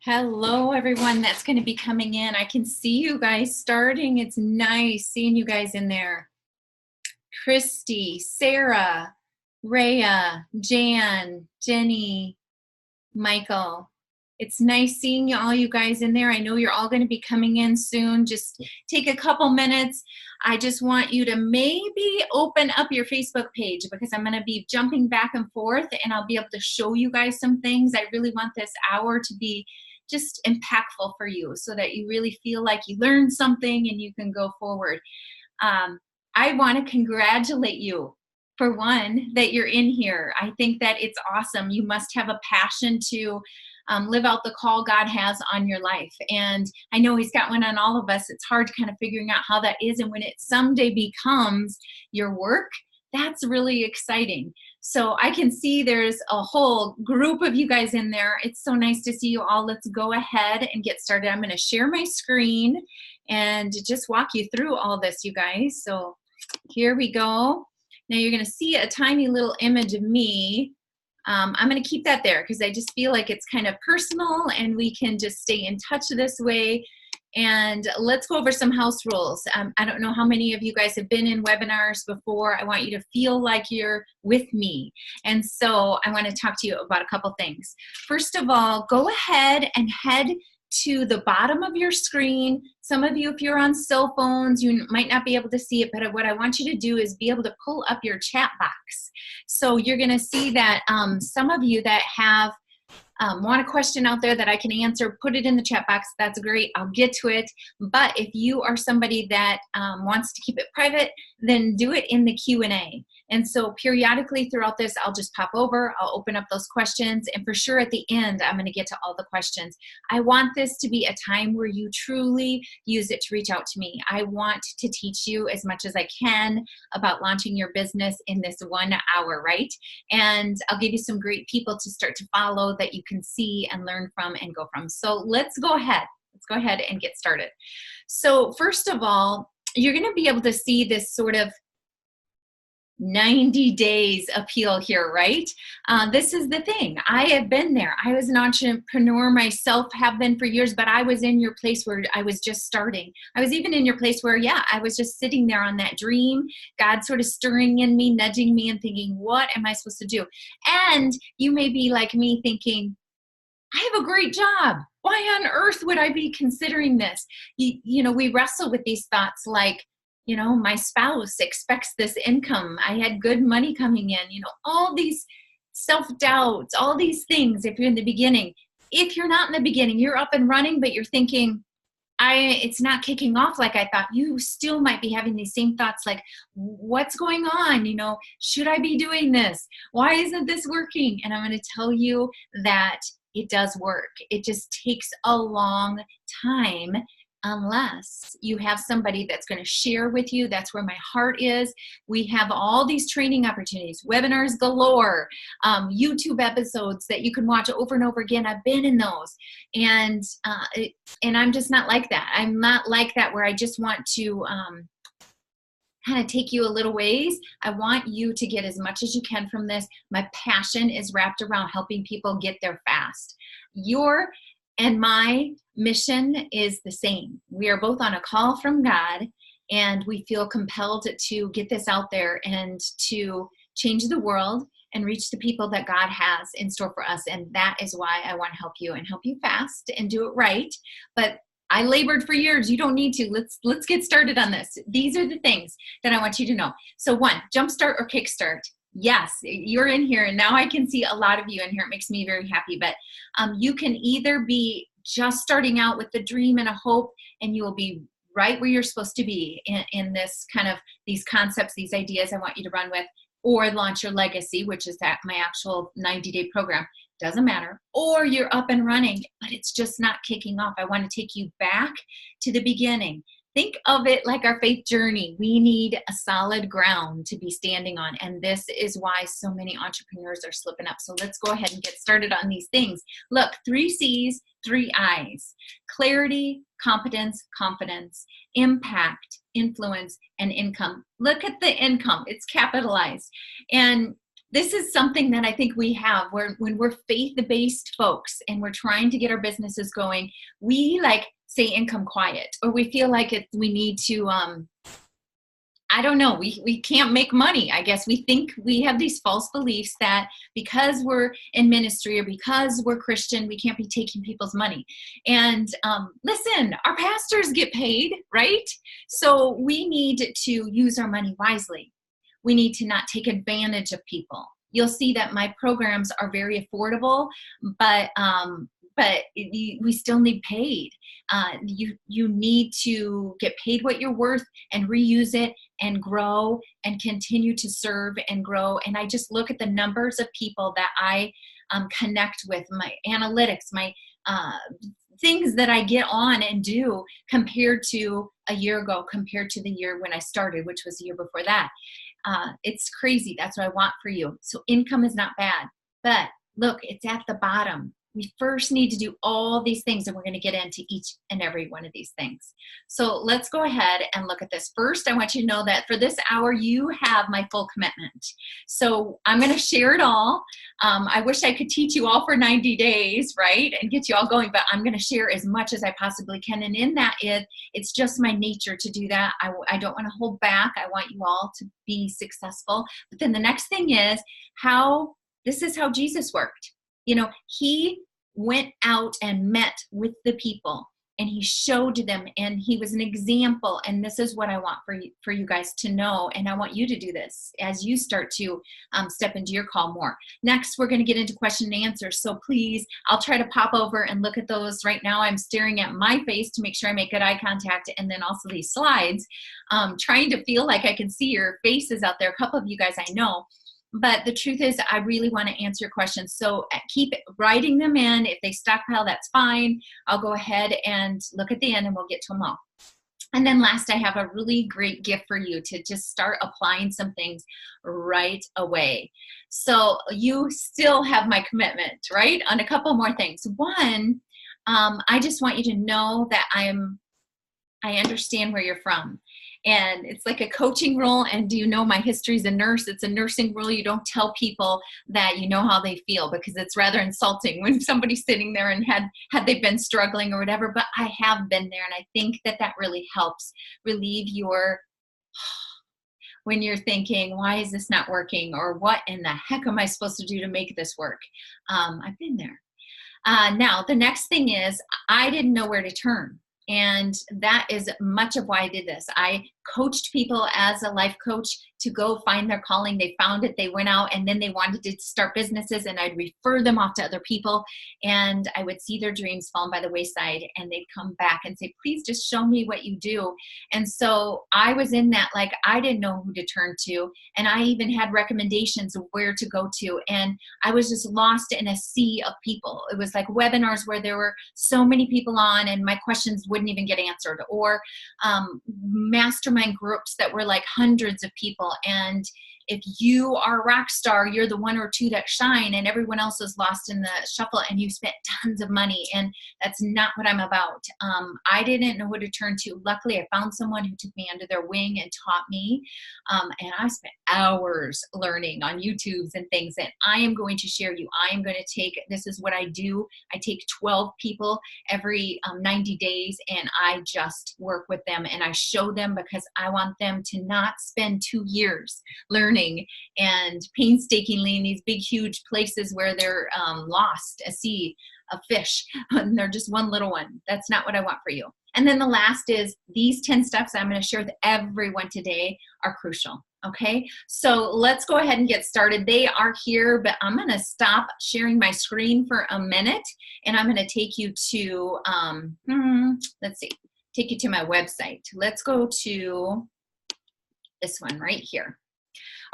Hello, everyone that's going to be coming in. I can see you guys starting. It's nice seeing you guys in there. Christy, Sarah, Rhea, Jan, Jenny, Michael. It's nice seeing all you guys in there. I know you're all going to be coming in soon. Just take a couple minutes. I just want you to maybe open up your Facebook page because I'm going to be jumping back and forth and I'll be able to show you guys some things. I really want this hour to be just impactful for you so that you really feel like you learned something and you can go forward. I want to congratulate you. For one, that you're in here. I think that it's awesome. You must have a passion to live out the call God has on your life. And I know He's got one on all of us. It's hard kind of figuring out how that is. And when it someday becomes your work, that's really exciting. So I can see there's a whole group of you guys in there. It's so nice to see you all. Let's go ahead and get started. I'm going to share my screen and just walk you through all this, you guys. So here we go. Now you're going to see a tiny little image of me. I'm going to keep that there because I just feel like it's kind of personal and we can just stay in touch this way. And let's go over some house rules. I don't know how many of you guys have been in webinars before. I want you to feel like you're with me. And so I want to talk to you about a couple things. First of all, go ahead and head to the bottom of your screen. Some of you, if you're on cell phones, you might not be able to see it, but what I want you to do is be able to pull up your chat box. So you're going to see that some of you that have want a question out there that I can answer, put it in the chat box. That's great. I'll get to it. But if you are somebody that wants to keep it private, then do it in the Q&A. And so periodically throughout this, I'll just pop over, I'll open up those questions, and for sure at the end, I'm going to get to all the questions. I want this to be a time where you truly use it to reach out to me. I want to teach you as much as I can about launching your business in this 1 hour, right? And I'll give you some great people to start to follow that you can see and learn from and go from. So let's go ahead. Let's go ahead and get started. So first of all, you're going to be able to see this sort of 90 days appeal here, right? This is the thing. I have been there. I was an entrepreneur myself, have been for years, but I was in your place where I was just starting. I was even in your place where, yeah, I was just sitting there on that dream, God sort of stirring in me, nudging me and thinking, what am I supposed to do? And you may be like me thinking, I have a great job. Why on earth would I be considering this? You know, we wrestle with these thoughts like, you know, my spouse expects this income. I had good money coming in, you know, all these self-doubts, all these things if you're in the beginning. If you're not in the beginning, you're up and running, but you're thinking, it's not kicking off like I thought. You still might be having these same thoughts like, what's going on? You know, should I be doing this? Why isn't this working? And I'm going to tell you that it does work. It just takes a long time unless you have somebody that's going to share with you. That's where my heart is. We have all these training opportunities, webinars galore, YouTube episodes that you can watch over and over again. I've been in those. And I'm just not like that. I'm not like that where I just want to kind of take you a little ways. I want you to get as much as you can from this. My passion is wrapped around helping people get there fast. Your and my mission is the same. We are both on a call from God, and we feel compelled to get this out there and to change the world and reach the people that God has in store for us. And that is why I want to help you and help you fast and do it right. But I labored for years. You don't need to. Let's get started on this. These are the things that I want you to know. So one, jumpstart or kickstart. Yes, you're in here, and now I can see a lot of you in here. It makes me very happy. But you can either be just starting out with the dream and a hope, and you will be right where you're supposed to be in this kind of these concepts, these ideas I want you to run with, or launch your legacy, which is my actual 90-day program. Doesn't matter. Or you're up and running, but it's just not kicking off. I want to take you back to the beginning. Think of it like our faith journey. We need a solid ground to be standing on. And this is why so many entrepreneurs are slipping up. So let's go ahead and get started on these things. Look, 3 C's, 3 I's. Clarity, competence, confidence, impact, influence, and income. Look at the income. It's capitalized. And this is something that I think we have where when we're faith-based folks and we're trying to get our businesses going, we like say income quiet, or we feel like we need to, I don't know, we can't make money. I guess we think we have these false beliefs that because we're in ministry or because we're Christian, we can't be taking people's money. And listen, our pastors get paid, right? So we need to use our money wisely. We need to not take advantage of people. You'll see that my programs are very affordable, but we still need paid. You need to get paid what you're worth and reuse it and grow and continue to serve and grow. And I just look at the numbers of people that I connect with, my analytics, my things that I get on and do compared to a year ago, compared to the year when I started, which was the year before that. It's crazy. That's what I want for you. So income is not bad, but look, it's at the bottom. We first need to do all these things, and we're going to get into each and every one of these things. So let's go ahead and look at this. First, I want you to know that for this hour, you have my full commitment. So I'm going to share it all. I wish I could teach you all for 90 days, right, and get you all going, but I'm going to share as much as I possibly can. And in that, it's just my nature to do that. I don't want to hold back. I want you all to be successful. But then the next thing is this is how Jesus worked. You know, he went out and met with the people, and he showed them, and he was an example. And this is what I want for you guys to know. And I want you to do this as you start to step into your call more. Next, we're going to get into question and answers. So please, I'll try to pop over and look at those. Right now, I'm staring at my face to make sure I make good eye contact, and then also these slides, trying to feel like I can see your faces out there. A couple of you guys I know. But the truth is, I really want to answer your questions. So keep writing them in. If they stockpile, that's fine. I'll go ahead and look at the end, and we'll get to them all. And then last, I have a really great gift for you to just start applying some things right away. So you still have my commitment, right, on a couple more things. One, I just want you to know that I understand where you're from. And it's like a coaching role. And do you know my history as a nurse? It's a nursing rule. You don't tell people that you know how they feel, because it's rather insulting when somebody's sitting there and had they been struggling or whatever. But I have been there, and I think that really helps relieve your when you're thinking, why is this not working? Or what in the heck am I supposed to do to make this work? I've been there. Now, the next thing is I didn't know where to turn. And that is much of why I did this. I coached people as a life coach to go find their calling. They found it, they went out, and then they wanted to start businesses, and I'd refer them off to other people, and I would see their dreams fall by the wayside, and they'd come back and say, please just show me what you do. And so I was in that, like, I didn't know who to turn to, and I even had recommendations of where to go to, and I was just lost in a sea of people. It was like webinars where there were so many people on, and my questions wouldn't even get answered, or mastermind groups that were like hundreds of people. And if you are a rock star, you're the one or two that shine, and everyone else is lost in the shuffle, and you spent tons of money, and that's not what I'm about. I didn't know who to turn to. Luckily, I found someone who took me under their wing and taught me, and I spent hours learning on YouTubes and things, and I am going to share you. I am going to take, this is what I do. I take 12 people every 90 days, and I just work with them, and I show them, because I want them to not spend 2 years learning and painstakingly in these big, huge places where they're lost, a sea, a fish, and they're just one little one. That's not what I want for you. And then the last is these 10 steps I'm going to share with everyone today are crucial. Okay, so let's go ahead and get started. They are here, but I'm going to stop sharing my screen for a minute, and I'm going to take you to, take you to my website. Let's go to this one right here.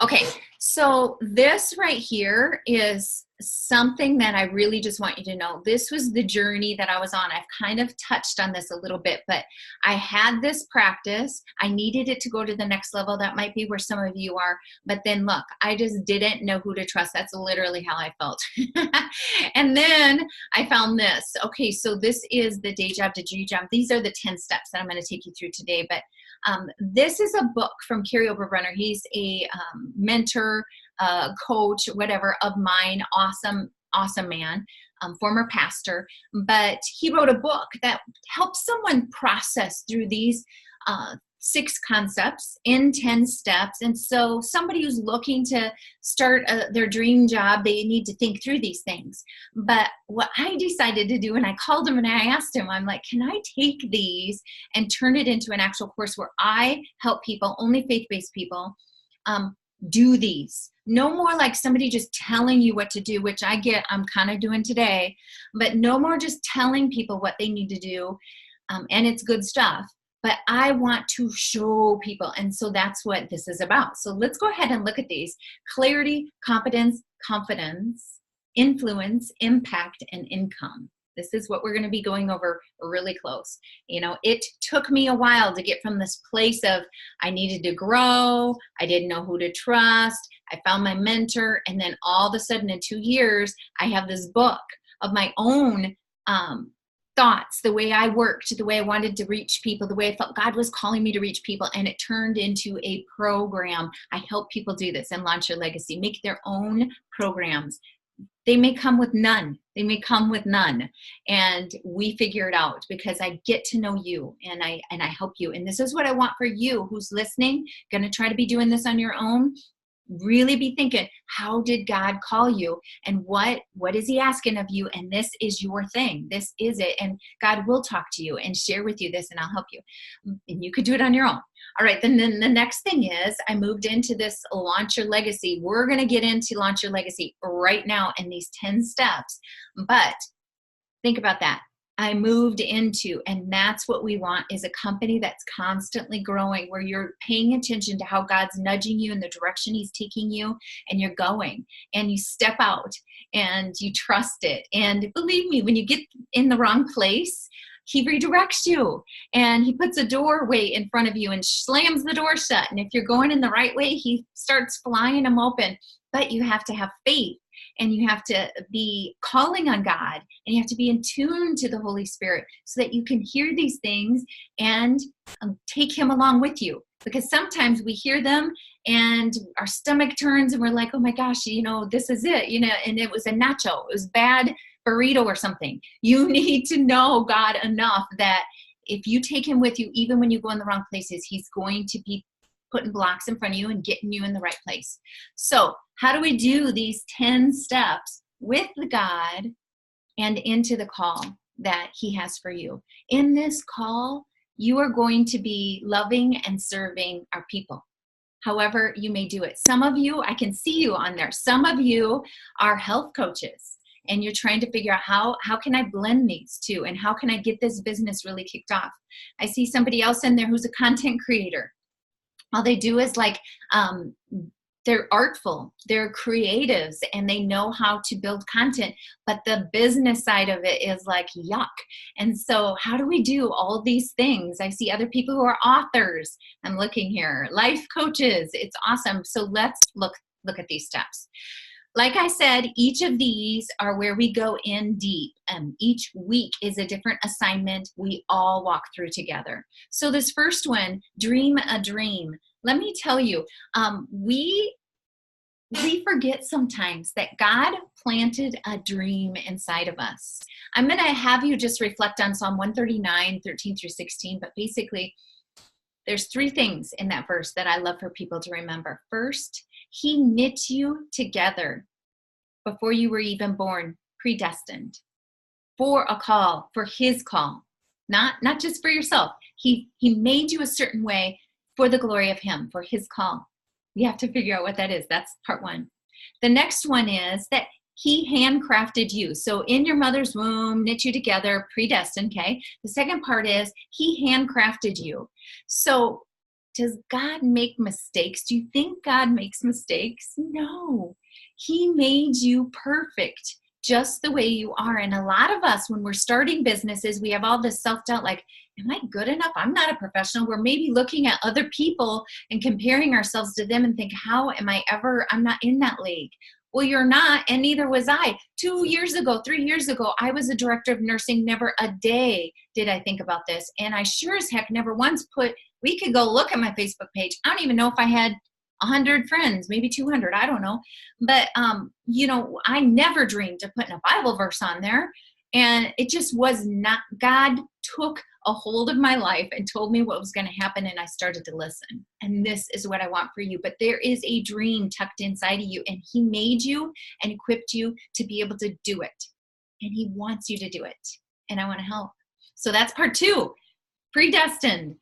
Okay, so this right here is something that I really just want you to know. This was the journey that I was on. I've kind of touched on this a little bit, but I had this practice. I needed it to go to the next level. That might be where some of you are. But then look, I just didn't know who to trust. That's literally how I felt. And then I found this. Okay, so this is the day job to G job. These are the 10 steps that I'm going to take you through today. But this is a book from Kerry Oberbrunner. He's a mentor, coach, whatever, of mine, awesome man, former pastor, but he wrote a book that helps someone process through these 6 concepts in 10 steps. And so somebody who's looking to start their dream job, they need to think through these things. But what I decided to do, and I called him and I asked him, I'm like, can I take these and turn it into an actual course where I help people, only faith-based people, do these? No more like somebody just telling you what to do, which I get, I'm kind of doing today, but no more just telling people what they need to do. And it's good stuff. But I want to show people. And so that's what this is about. So let's go ahead and look at these. Clarity, competence, confidence, influence, impact, and income. This is what we're going to be going over really close. You know, it took me a while to get from this place of I needed to grow. I didn't know who to trust. I found my mentor. And then all of a sudden in 2 years, I have this book of my own thoughts, the way I worked, the way I wanted to reach people, the way I felt God was calling me to reach people. And it turned into a program. I help people do this and launch your legacy, make their own programs. They may come with none. They may come with none. And we figure it out because I get to know you and I help you. And this is what I want for you who's listening, going to try to be doing this on your own. Really be thinking, how did God call you and what is he asking of you? And this is your thing. This is it. And God will talk to you and share with you this and I'll help you. And you could do it on your own. All right. Then the next thing is I moved into this Launch Your Legacy. We're going to get into Launch Your Legacy right now in these 10 steps. But think about that. I moved into, and that's what we want, is a company that's constantly growing, where you're paying attention to how God's nudging you in the direction he's taking you, and you're going, and you step out, and you trust it. And believe me, when you get in the wrong place, he redirects you, and he puts a doorway in front of you and slams the door shut. And if you're going in the right way, he starts flying them open. But you have to have faith. And you have to be calling on God, and you have to be in tune to the Holy Spirit so that you can hear these things and take him along with you. Because sometimes we hear them and our stomach turns and we're like, oh my gosh, this is it, and it was a nacho. It was bad burrito or something. You need to know God enough that if you take him with you, even when you go in the wrong places, he's going to be putting blocks in front of you and getting you in the right place. So how do we do these 10 steps with God and into the call that he has for you? In this call, you are going to be loving and serving our people, however you may do it. Some of you, I can see you on there. Some of you are health coaches, and you're trying to figure out how can I blend these two, and how can I get this business really kicked off? I see somebody else in there who's a content creator. All they do is they're artful, they're creatives, and they know how to build content, but the business side of it is like yuck. And so how do we do all these things? I see other people who are authors. I'm looking here, life coaches. It's awesome. So let's look at these steps. Like I said, each of these are where we go in deep. Each week is a different assignment we all walk through together. So this first one, dream a dream. Let me tell you, we forget sometimes that God planted a dream inside of us. I'm going to have you just reflect on Psalm 139, 13 through 16, but basically there's 3 things in that verse that I love for people to remember. First, he knit you together before you were even born, predestined for a call, for his call, not just for yourself. He made you a certain way for the glory of him, for his call. You have to figure out what that is. That's part 1. The next one is that he handcrafted you. So in your mother's womb, knit you together, predestined, okay? The second part is he handcrafted you. So does God make mistakes? Do you think God makes mistakes? No. He made you perfect just the way you are. And a lot of us, when we're starting businesses, we have all this self-doubt, like, am I good enough? I'm not a professional. We're maybe looking at other people and comparing ourselves to them and think, how am I ever, I'm not in that league. Well, you're not, and neither was I. 2 years ago, 3 years ago, I was a director of nursing. Never a day did I think about this. And I sure as heck never once we could go look at my Facebook page. I don't even know if I had 100 friends, maybe 200, I don't know. But, I never dreamed of putting a Bible verse on there. And it just was not, God took a hold of my life and told me what was going to happen, and I started to listen. And this is what I want for you. But there is a dream tucked inside of you, and he made you and equipped you to be able to do it. And he wants you to do it. And I want to help. So that's part 2. Predestined.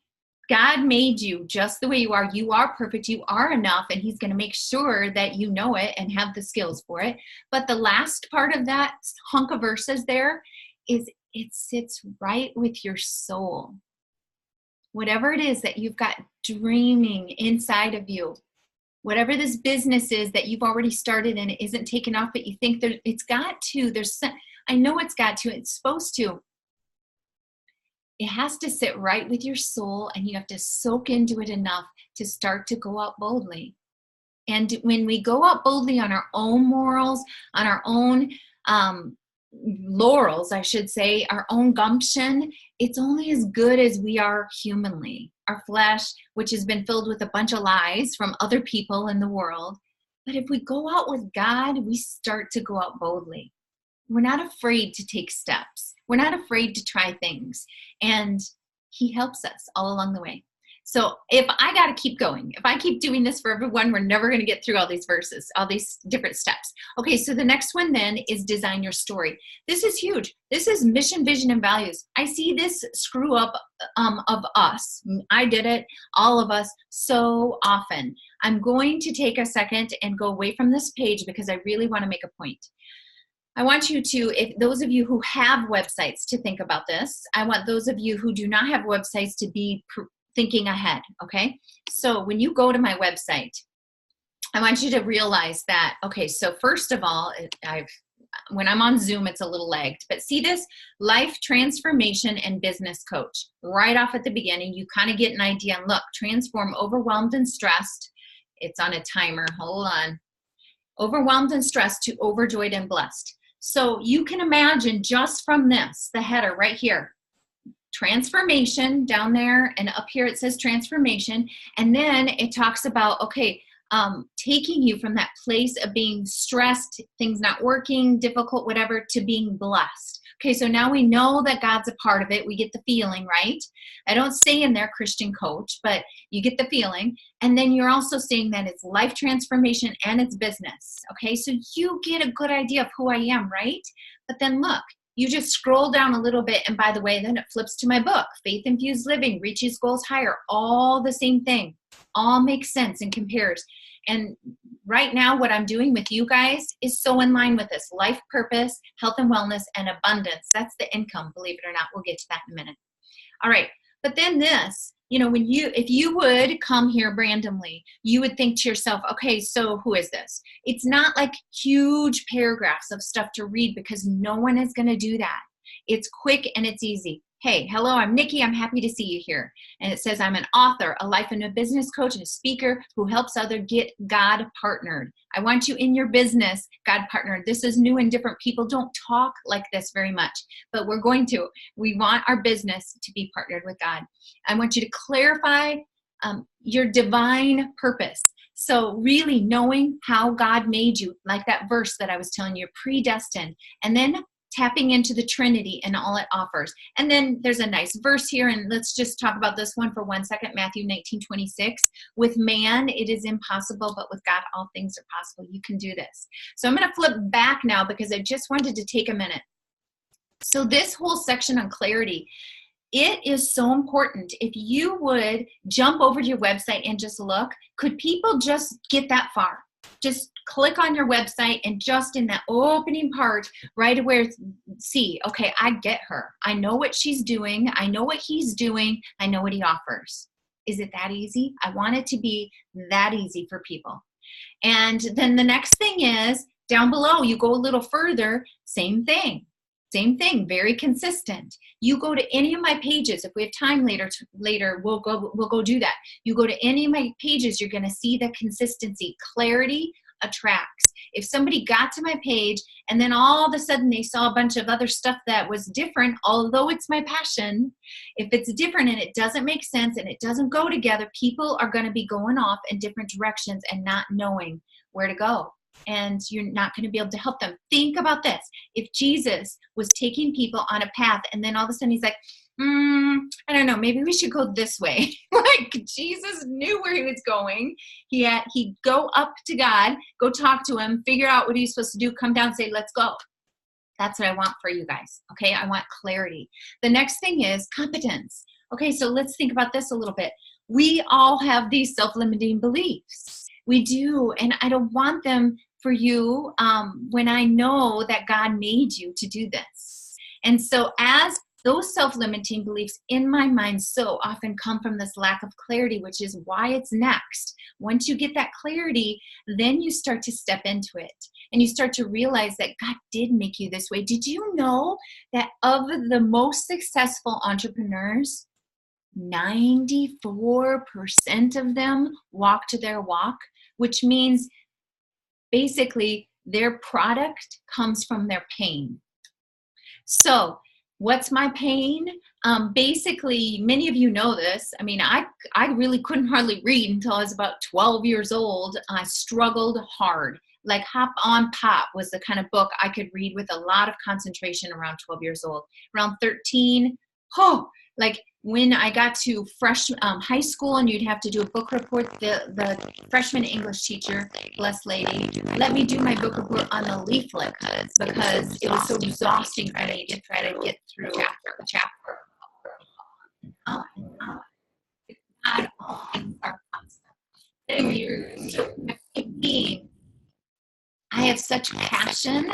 God made you just the way you are. You are perfect. You are enough. And he's going to make sure that you know it and have the skills for it. But the last part of that hunk of verses there is it sits right with your soul. Whatever it is that you've got dreaming inside of you, whatever this business is that you've already started and it isn't taken off, but you think it's got to, I know it's got to, it's supposed to. It has to sit right with your soul, and you have to soak into it enough to start to go out boldly. And when we go out boldly on our own morals, on our own laurels, I should say, our own gumption, it's only as good as we are humanly. Our flesh, which has been filled with a bunch of lies from other people in the world. But if we go out with God, we start to go out boldly. We're not afraid to take steps. We're not afraid to try things. And he helps us all along the way. So if I got to keep going, if I keep doing this for everyone, we're never going to get through all these verses, all these different steps. Okay, so the next one then is design your story. This is huge. This is mission, vision, and values. I see this screw up of us. I did it, all of us, so often. I'm going to take a second and go away from this page because I really want to make a point. I want you to, if those of you who have websites, to think about this. I want those of you who do not have websites to be thinking ahead, okay? So when you go to my website, I want you to realize that, okay, so first of all, when I'm on Zoom, it's a little lagged, but see this life transformation and business coach right off at the beginning. You kind of get an idea, and look, transform overwhelmed and stressed. It's on a timer, hold on. Overwhelmed and stressed to overjoyed and blessed. So you can imagine just from this, the header right here, transformation down there, and up here it says transformation. And then it talks about, okay, taking you from that place of being stressed, things not working, difficult, whatever, to being blessed. Okay, so now we know that God's a part of it. We get the feeling, right? I don't say in there Christian coach, but you get the feeling. And then you're also saying that it's life transformation and it's business. Okay, so you get a good idea of who I am, right? But then look, you just scroll down a little bit, and by the way, then it flips to my book, Faith Infused Living, Reaches Goals Higher, all the same thing, all makes sense and compares. And right now, what I'm doing with you guys is so in line with this: life purpose, health and wellness, and abundance. That's the income, believe it or not. We'll get to that in a minute. All right, but then this, if you would come here randomly, you would think to yourself, okay, so who is this? It's not like huge paragraphs of stuff to read, because no one is going to do that. It's quick and it's easy. Hey, hello, I'm Nikki. I'm happy to see you here. And it says I'm an author, a life and a business coach, and a speaker who helps others get God partnered. I want you in your business, God partnered. This is new and different. People don't talk like this very much, but we're going to. We want our business to be partnered with God. I want you to clarify your divine purpose. So really knowing how God made you, like that verse that I was telling you, predestined, and then tapping into the Trinity and all it offers. And then there's a nice verse here, and let's just talk about this one for 1 second, Matthew 19:26. With man, it is impossible, but with God, all things are possible. You can do this. So I'm going to flip back now because I just wanted to take a minute. So this whole section on clarity, it is so important. If you would jump over to your website and just look, could people just get that far? Just click on your website, and just in that opening part, right where see, okay, I get her. I know what she's doing. I know what he's doing. I know what he offers. Is it that easy? I want it to be that easy for people. And then the next thing is down below, you go a little further, same thing. Same thing, very consistent. You go to any of my pages. If we have time later, we'll go do that. You go to any of my pages, you're going to see the consistency. Clarity attracts. If somebody got to my page and then all of a sudden they saw a bunch of other stuff that was different, although it's my passion, if it's different and it doesn't make sense and it doesn't go together, people are going to be going off in different directions and not knowing where to go. And you're not going to be able to help them. Think about this. If Jesus was taking people on a path and then all of a sudden he's like, I don't know, maybe we should go this way. Like Jesus knew where he was going. He'd go up to God, go talk to him, figure out what he's supposed to do, come down and say, let's go. That's what I want for you guys. Okay. I want clarity. The next thing is competence. Okay. So let's think about this a little bit. We all have these self-limiting beliefs. We do. And I don't want them for you when I know that God made you to do this. And so as those self-limiting beliefs in my mind so often come from this lack of clarity, which is why it's next. Once you get that clarity, then you start to step into it and you start to realize that God did make you this way. Did you know that of the most successful entrepreneurs, 94% of them walked their walk, which means basically their product comes from their pain. So what's my pain? Basically, many of you know this. I mean, I really couldn't hardly read until I was about 12 years old. I struggled hard. Like Hop on Pop was the kind of book I could read with a lot of concentration around 12 years old. Around 13, like when I got to high school and you'd have to do a book report, the freshman English teacher, blessed lady, let me do my book report on the leaflet because it was so exhausting for me to try to get through chapter. Not all things are constant. I have such passion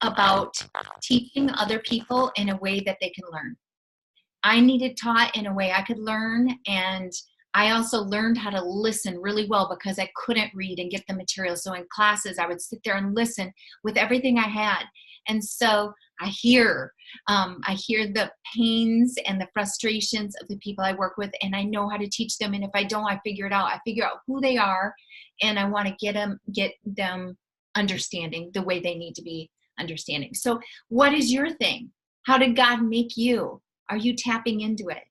about teaching other people in a way that they can learn. I needed taught in a way I could learn, and I also learned how to listen really well because I couldn't read and get the material. So in classes, I would sit there and listen with everything I had. And so I hear the pains and the frustrations of the people I work with, and I know how to teach them. And if I don't, I figure it out. I figure out who they are, and I want to get them understanding the way they need to be understanding. So what is your thing? How did God make you? Are you tapping into it?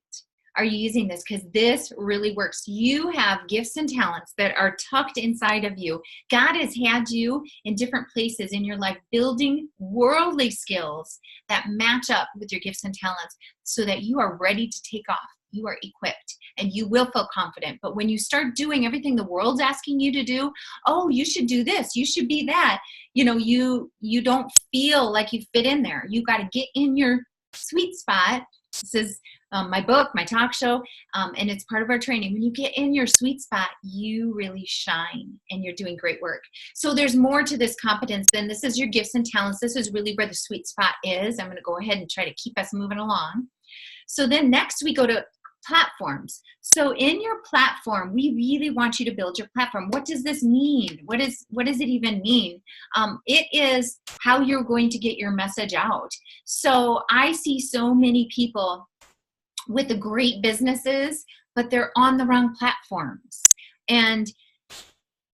Are you using this? Because this really works. You have gifts and talents that are tucked inside of you. God has had you in different places in your life building worldly skills that match up with your gifts and talents so that you are ready to take off. You are equipped and you will feel confident. But when you start doing everything the world's asking you to do, oh, you should do this, you should be that, you don't feel like you fit in there. You got to get in your sweet spot. This is my book, my talk show, and it's part of our training. When you get in your sweet spot, you really shine and you're doing great work. So there's more to this competence than this is your gifts and talents. This is really where the sweet spot is. I'm going to go ahead and try to keep us moving along. So then next we go to platforms. So in your platform, we really want you to build your platform. What does this mean? What does it even mean? It is how you're going to get your message out. So I see so many people with the great businesses, but they're on the wrong platforms. And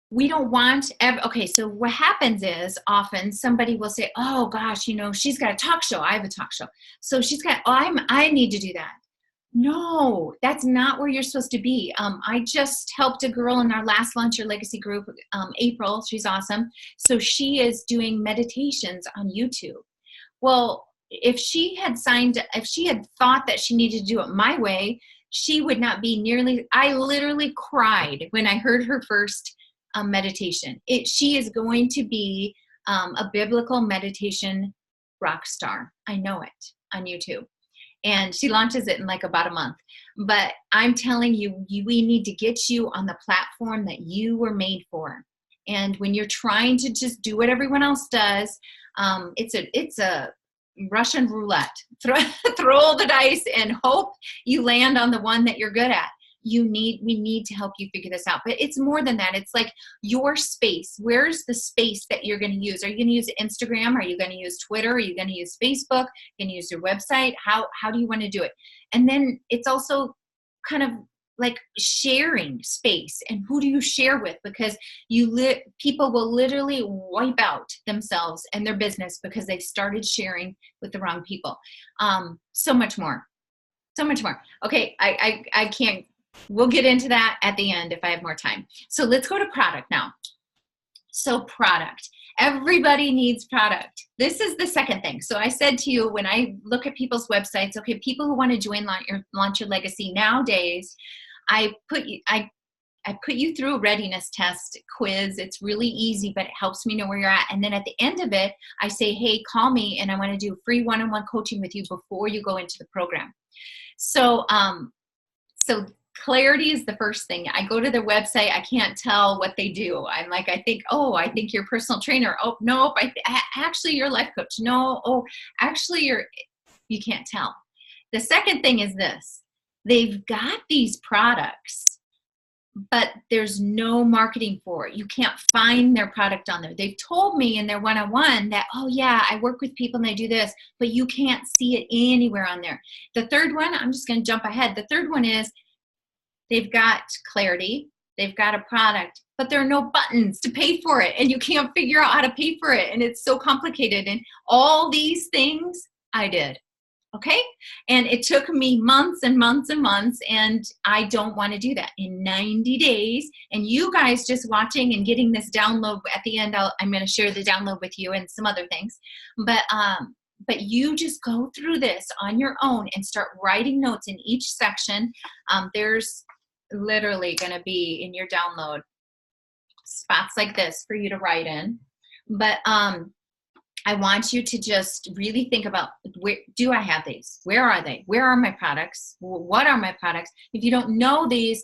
we don't want, okay, so what happens is often somebody will say, oh gosh, she's got a talk show. I have a talk show. So she's got, I need to do that. No, that's not where you're supposed to be. I just helped a girl in our last Launch Your Legacy group, April. She's awesome. So she is doing meditations on YouTube. Well, if she had thought that she needed to do it my way, she would not be I literally cried when I heard her first meditation. She is going to be a biblical meditation rock star. I know it on YouTube. And she launches it in like about a month. But I'm telling you, we need to get you on the platform that you were made for. And when you're trying to just do what everyone else does, it's a Russian roulette. Throw the dice and hope you land on the one that you're good at. We need to help you figure this out. But it's more than that. It's like your space. Where's the space that you're going to use? Are you going to use Instagram? Are you going to use Twitter? Are you going to use Facebook? Are you going to use your website? How do you want to do it? And then it's also kind of like sharing space, and who do you share with? Because people will literally wipe out themselves and their business because they've started sharing with the wrong people. So much more. Okay, I can't, we'll get into that at the end if I have more time. So let's go to product now. So product. Everybody needs product. This is the second thing. So I said to you, when I look at people's websites, okay, people who want to join Launch Your Legacy nowadays, I put you through a readiness test quiz. It's really easy, but it helps me know where you're at. And then at the end of it, I say, hey, call me and I want to do free one-on-one coaching with you before you go into the program. So clarity is the first thing. I go to their website. I can't tell what they do. I'm like, I think you're a personal trainer. Oh, nope. Actually, you're a life coach. No. Oh, actually, you can't tell. The second thing is this. They've got these products, but there's no marketing for it. You can't find their product on there. They've told me in their one-on-one that, oh yeah, I work with people and they do this, but you can't see it anywhere on there. The third one, I'm just going to jump ahead. The third one is they've got clarity, they've got a product, but there are no buttons to pay for it, and you can't figure out how to pay for it, and it's so complicated. And all these things I did. Okay? And it took me months and months and months, and I don't want to do that in 90 days. And you guys just watching and getting this download at the end, I'm going to share the download with you and some other things. But you just go through this on your own and start writing notes in each section. There's literally going to be in your download spots like this for you to write in. But I want you to just really think about, where do I have these? Where are they? Where are my products? What are my products? If you don't know these,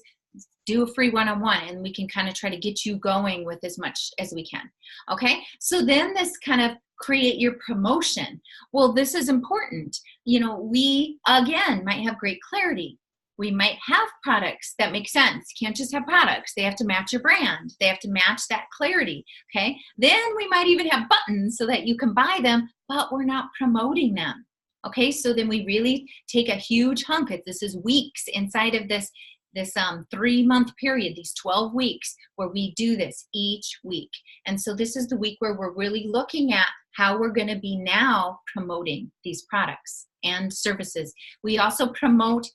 do a free one-on-one and we can kind of try to get you going with as much as we can. Okay? So then this kind of create your promotion. Well, this is important. We, again, might have great clarity. We might have products that make sense. You can't just have products. They have to match your brand. They have to match that clarity, okay? Then we might even have buttons so that you can buy them, but we're not promoting them, okay? So then we really take a huge hunk. This is weeks inside of this 3-month period, these 12 weeks, where we do this each week. And so this is the week where we're really looking at how we're going to be now promoting these products and services. We also promote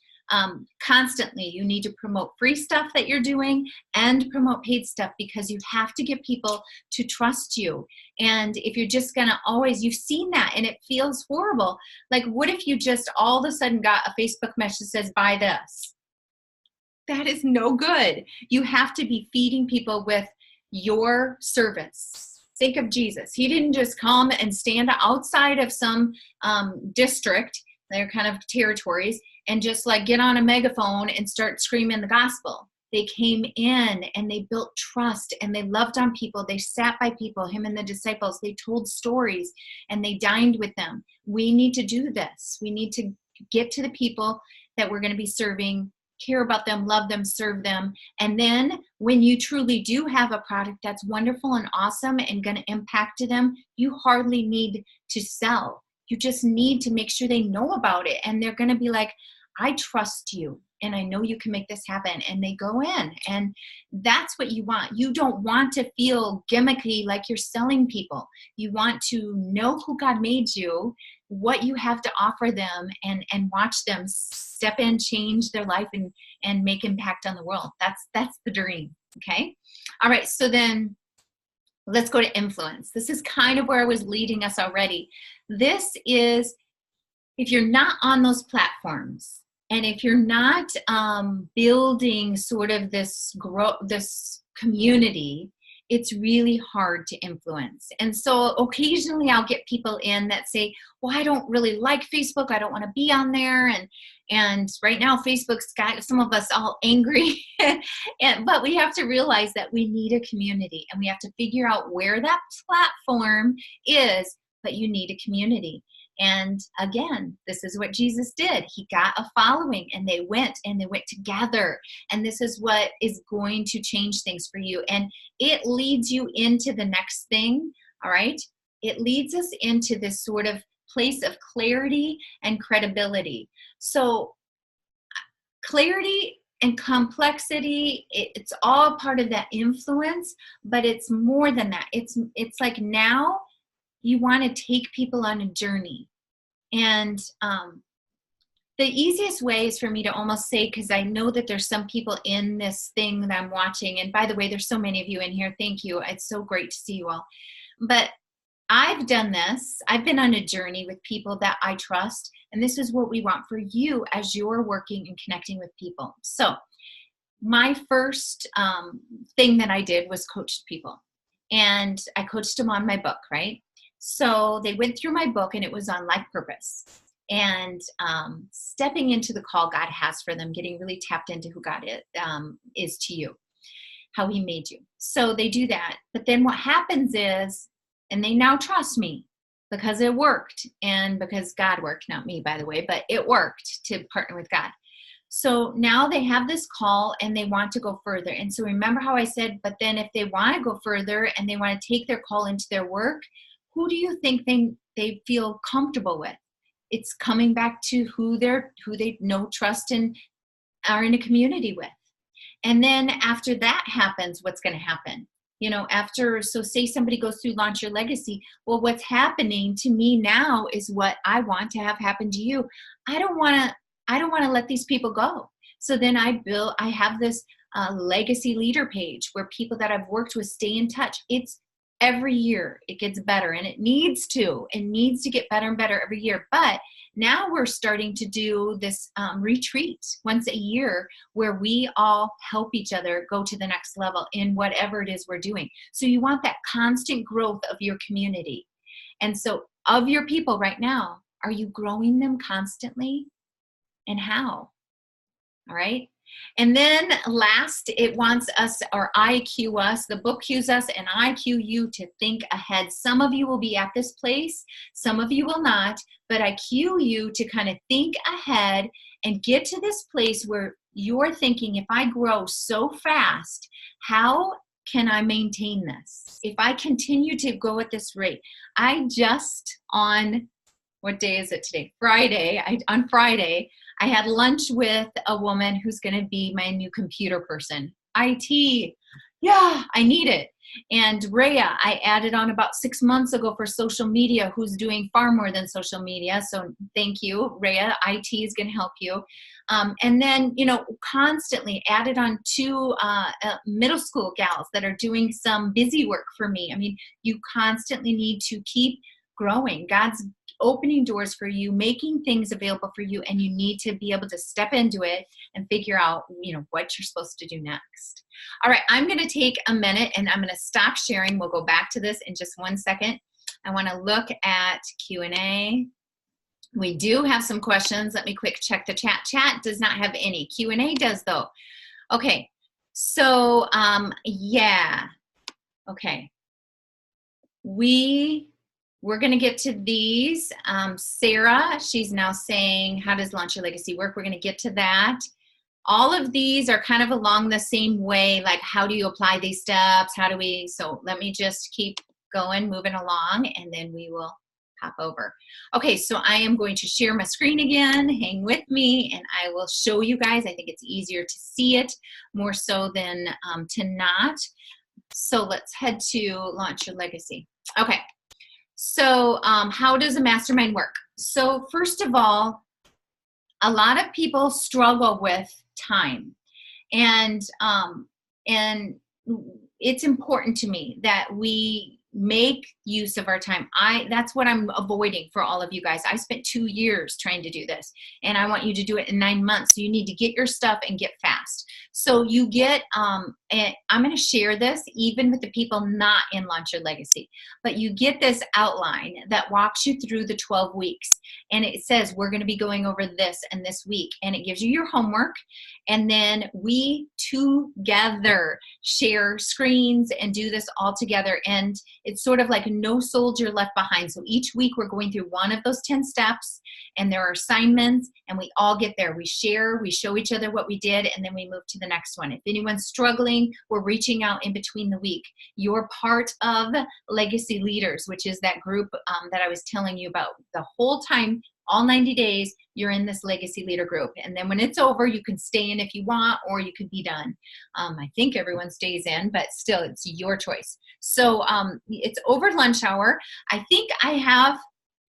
constantly. You need to promote free stuff that you're doing and promote paid stuff, because you have to get people to trust you. And if you're just going to always, you've seen that and it feels horrible. Like, what if you just all of a sudden got a Facebook message that says, buy this? That is no good. You have to be feeding people with your service. Think of Jesus. He didn't just come and stand outside of some district, they're kind of territories, and just like get on a megaphone and start screaming the gospel. They came in and they built trust and they loved on people. They sat by people, him and the disciples. They told stories and they dined with them. We need to do this. We need to get to the people that we're going to be serving, care about them, love them, serve them. And then when you truly do have a product that's wonderful and awesome and going to impact them, you hardly need to sell. You just need to make sure they know about it. And they're going to be like, I trust you and I know you can make this happen. And they go in, and that's what you want. You don't want to feel gimmicky like you're selling people. You want to know who God made you, what you have to offer them, and watch them step in, change their life, and make impact on the world. That's the dream. Okay. All right. So then let's go to influence. This is kind of where I was leading us already. This is, if you're not on those platforms, and if you're not building sort of this community, it's really hard to influence. And so occasionally I'll get people in that say, well, I don't really like Facebook. I don't want to be on there. And right now Facebook's got some of us all angry. But we have to realize that we need a community, and we have to figure out where that platform is, but you need a community. And again, this is what Jesus did. He got a following, and they went together. And this is what is going to change things for you. And it leads you into the next thing. All right. It leads us into this sort of place of clarity and credibility. So clarity And complexity, it's all part of that influence, but it's more than that. It's like now you want to take people on a journey. And the easiest way is for me to almost say, because I know that there's some people in this thing that I'm watching. And by the way, there's so many of you in here. Thank you. It's so great to see you all. But I've done this. I've been on a journey with people that I trust. And this is what we want for you as you're working and connecting with people. So my first thing that I did was coach people. And I coached them on my book, right? So they went through my book, and it was on life purpose. And stepping into the call God has for them, getting really tapped into who God is to you, how he made you. So they do that. But then what happens is, and they now trust me because it worked, and because God worked, not me, by the way, but it worked to partner with God. So now they have this call and they want to go further. And so remember how I said, but then if they want to go further and they want to take their call into their work, who do you think they feel comfortable with? It's coming back to who they know, trust, and are in a community with. And then after that happens, what's going to happen? So say somebody goes through Launch Your Legacy. Well, what's happening to me now is what I want to have happen to you. I don't want to let these people go. So then I have this legacy leader page where people that I've worked with stay in touch. It's every year it gets better, and it needs to get better and better every year. But now we're starting to do this retreat once a year where we all help each other go to the next level in whatever it is we're doing. So you want that constant growth of your community. And so of your people right now, are you growing them constantly? And how? All right. And then last, it wants us, or I cue us, the book cues us, and I cue you to think ahead. Some of you will be at this place, some of you will not, but I cue you to kind of think ahead and get to this place where you're thinking, if I grow so fast, how can I maintain this? If I continue to go at this rate, what day is it today? Friday. On Friday, I had lunch with a woman who's going to be my new computer person. IT. Yeah, I need it. And Rhea, I added on about 6 months ago for social media, who's doing far more than social media. So thank you, Rhea. IT is going to help you. And then, constantly added on 2 middle school gals that are doing some busy work for me. I mean, you constantly need to keep growing. God's opening doors for you, making things available for you, and you need to be able to step into it and figure out, what you're supposed to do next. All right, I'm going to take a minute and I'm going to stop sharing. We'll go back to this in just 1 second. I want to look at Q&A. We do have some questions. Let me quick check the chat. Chat does not have any. Q&A does though. Okay, so yeah. Okay. We're going to get to these. Sarah, she's now saying, how does Launch Your Legacy work? We're going to get to that. All of these are kind of along the same way, like how do you apply these steps? So let me just keep going, moving along, and then we will pop over. Okay, so I am going to share my screen again. Hang with me, and I will show you guys. I think it's easier to see it more so than to not. So let's head to Launch Your Legacy. Okay. So how does a mastermind work? So first of all, a lot of people struggle with time. And it's important to me that we make use of our time. That's what I'm avoiding for all of you guys. I spent 2 years trying to do this, and I want you to do it in 9 months. So you need to get your stuff and get fast. So you get, and I'm going to share this even with the people not in Launch Your Legacy, but you get this outline that walks you through the 12 weeks. And it says, we're going to be going over this and this week. And it gives you your homework. And then we together share screens and do this all together. And it's sort of like no soldier left behind. So each week we're going through one of those 10 steps, and there are assignments, and we all get there. We share, we show each other what we did, and then we move to the next one. If anyone's struggling, we're reaching out in between the week. You're part of Legacy Leaders, which is that group that I was telling you about the whole time all 90 days, you're in this Legacy Leader group. And then when it's over, you can stay in if you want, or you could be done. I think everyone stays in, but still, it's your choice. So it's over lunch hour. I think I have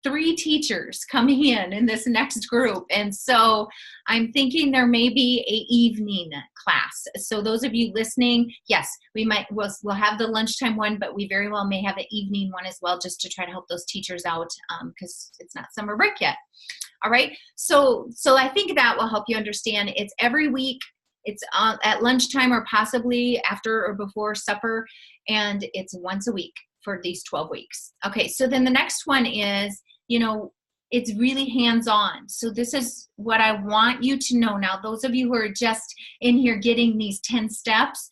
3 teachers coming in this next group. And so I'm thinking there may be a evening class. So those of you listening, yes, we'll have the lunchtime one, but we very well may have an evening one as well, just to try to help those teachers out, because it's not summer break yet. All right. So I think that will help you understand. It's every week. It's at lunchtime or possibly after or before supper. And it's once a week for these 12 weeks. Okay. So then the next one is, it's really hands-on. So this is what I want you to know. Now, those of you who are just in here getting these 10 steps,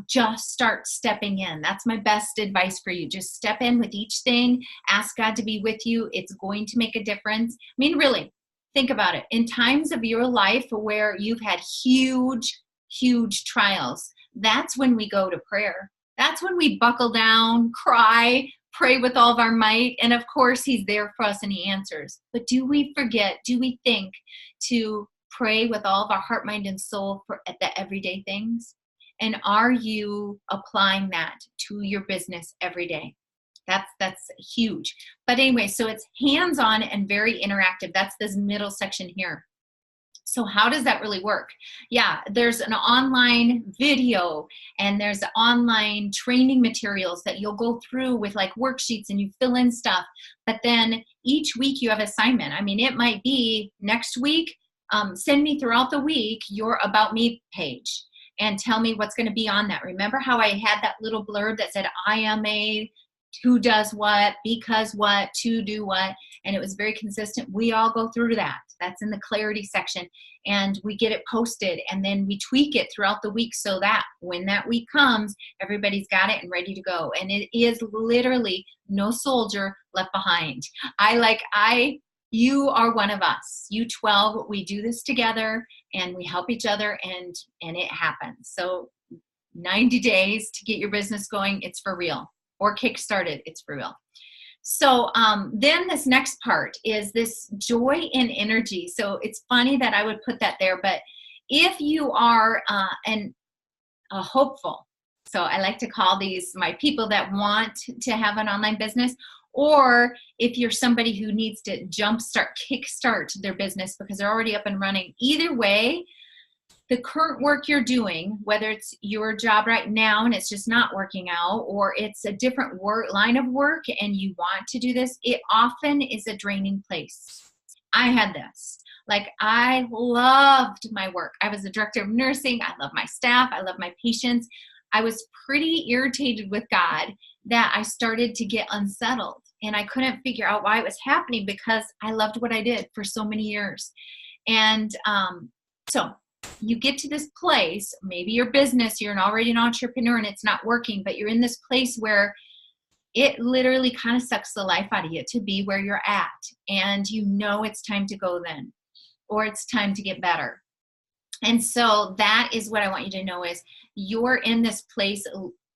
just start stepping in. That's my best advice for you. Just step in with each thing. Ask God to be with you. It's going to make a difference. I mean, really, think about it. In times of your life where you've had huge, huge trials, that's when we go to prayer. That's when we buckle down, cry, pray with all of our might, and of course he's there for us and he answers. But do we forget, do we think to pray with all of our heart, mind, and soul for the everyday things? And are you applying that to your business every day? That's huge. But anyway, so it's hands-on and very interactive. That's this middle section here. So how does that really work? Yeah, there's an online video and there's online training materials that you'll go through with like worksheets and you fill in stuff. But then each week you have assignment. I mean, it might be next week, send me throughout the week your About Me page and tell me what's going to be on that. Remember how I had that little blurb that said, I am a who does what, because what, to do what, and it was very consistent. We all go through that. That's in the clarity section, and we get it posted, and then we tweak it throughout the week so that when that week comes, everybody's got it and ready to go. And it is literally no soldier left behind. You are one of us. You 12, we do this together, and we help each other, and it happens. So 90 days to get your business going, it's for real. Or kickstarted, it's for real. So then this next part is this joy and energy. So it's funny that I would put that there, but if you are a hopeful, so I like to call these my people that want to have an online business, or if you're somebody who needs to kickstart their business because they're already up and running, either way, the current work you're doing, whether it's your job right now and it's just not working out, or it's a different line of work and you want to do this, it often is a draining place. I had this. Like, I loved my work. I was the director of nursing. I love my staff. I love my patients. I was pretty irritated with God that I started to get unsettled, and I couldn't figure out why it was happening because I loved what I did for so many years. And so you get to this place, maybe your business, you're already an entrepreneur and it's not working, but you're in this place where it literally kind of sucks the life out of you to be where you're at. And you know it's time to go then, or it's time to get better. And so that is what I want you to know is you're in this place,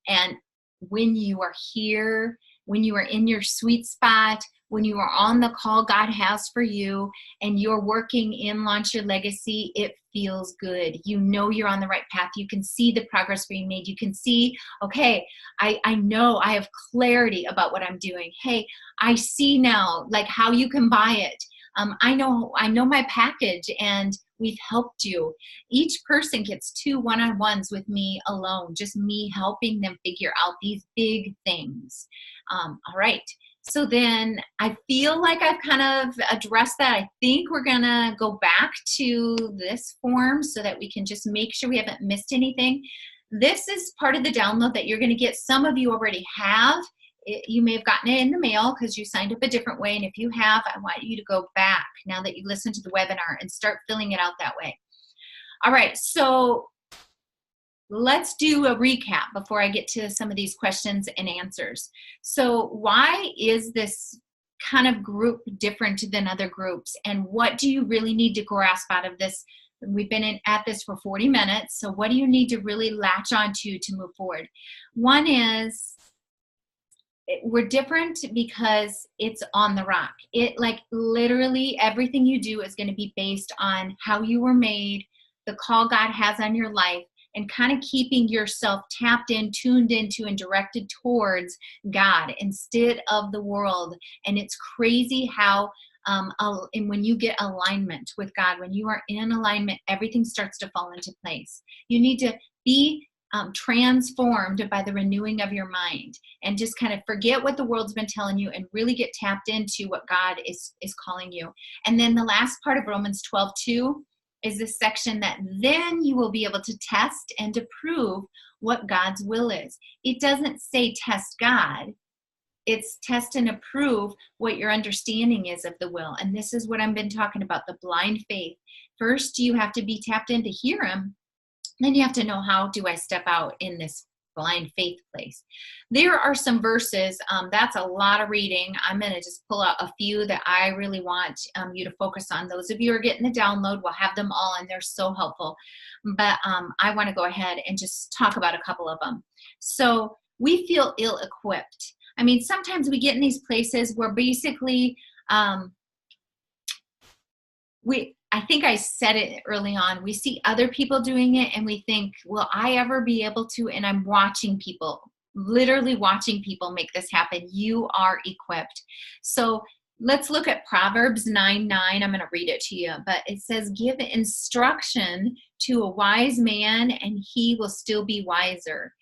and when you are here, when you are in your sweet spot, when you are on the call God has for you and you're working in Launch Your Legacy, it feels good. You know you're on the right path. You can see the progress being made. You can see, okay, I know I have clarity about what I'm doing. Hey, I see now like how you can buy it. I know my package and we've helped you. Each person gets 2 one-on-ones with me alone, just me helping them figure out these big things. All right. So then I feel like I've kind of addressed that. I think we're going to go back to this form so that we can just make sure we haven't missed anything. This is part of the download that you're going to get. Some of you already have. You may have gotten it in the mail because you signed up a different way. And if you have, I want you to go back now that you listened to the webinar and start filling it out that way. All right. So let's do a recap before I get to some of these questions and answers. So why is this kind of group different than other groups? And what do you really need to grasp out of this? We've been at this for 40 minutes. So what do you need to really latch onto to move forward? One is we're different because it's on the rock. It, like, literally everything you do is going to be based on how you were made, the call God has on your life, and kind of keeping yourself tapped in, tuned into, and directed towards God instead of the world. And it's crazy how and when you get alignment with God, when you are in alignment, everything starts to fall into place. You need to be transformed by the renewing of your mind, and just kind of forget what the world's been telling you and really get tapped into what God is calling you. And then the last part of Romans 12:2 is this section that then you will be able to test and to prove what God's will is. It doesn't say test God. It's test and approve what your understanding is of the will. And this is what I've been talking about, the blind faith. First, you have to be tapped in to hear him. Then you have to know, how do I step out in this blind faith place? There are some verses. That's a lot of reading. I'm going to just pull out a few that I really want you to focus on. Those of you who are getting the download, we'll have them all, and they're so helpful. But I want to go ahead and just talk about a couple of them. So we feel ill-equipped. I mean, sometimes we get in these places where basically I think I said it early on, we see other people doing it and we think, will I ever be able to? And I'm watching people, literally watching people make this happen. You are equipped. So let's look at Proverbs 9:9. I'm going to read it to you, but it says, give instruction to a wise man and he will still be wiser.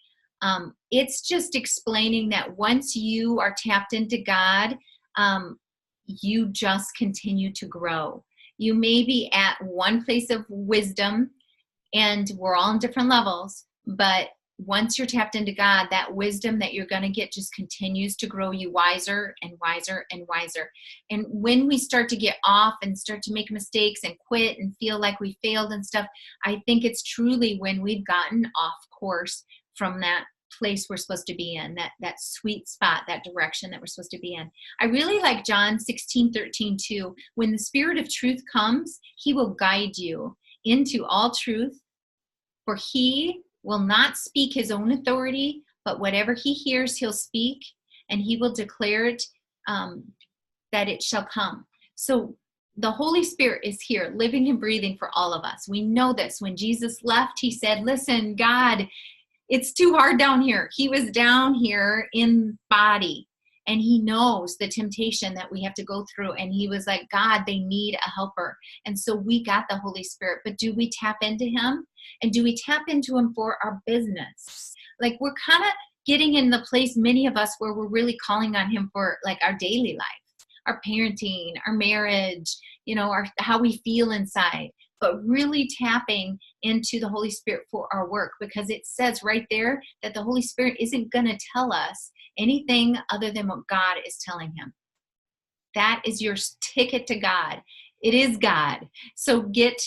It's just explaining that once you are tapped into God, you just continue to grow. You may be at one place of wisdom, and we're all on different levels, but once you're tapped into God, that wisdom that you're going to get just continues to grow you wiser and wiser and wiser. And when we start to get off and start to make mistakes and quit and feel like we failed and stuff, I think it's truly when we've gotten off course from that place we're supposed to be in, that sweet spot, that direction that we're supposed to be in. I really like John 16:13 too. When the Spirit of truth comes, he will guide you into all truth, for he will not speak his own authority, but whatever he hears, he'll speak, and he will declare it, that it shall come. So the Holy Spirit is here, living and breathing for all of us. We know this. When Jesus left, he said, listen, God, it's too hard down here. He was down here in body, and he knows the temptation that we have to go through. And he was like, God, they need a helper. And so we got the Holy Spirit, but do we tap into him? And do we tap into him for our business? Like, we're kind of getting in the place, many of us, where we're really calling on him for like our daily life, our parenting, our marriage, how we feel inside. But really tapping into the Holy Spirit for our work, because it says right there that the Holy Spirit isn't going to tell us anything other than what God is telling him. That is your ticket to God. It is God. So get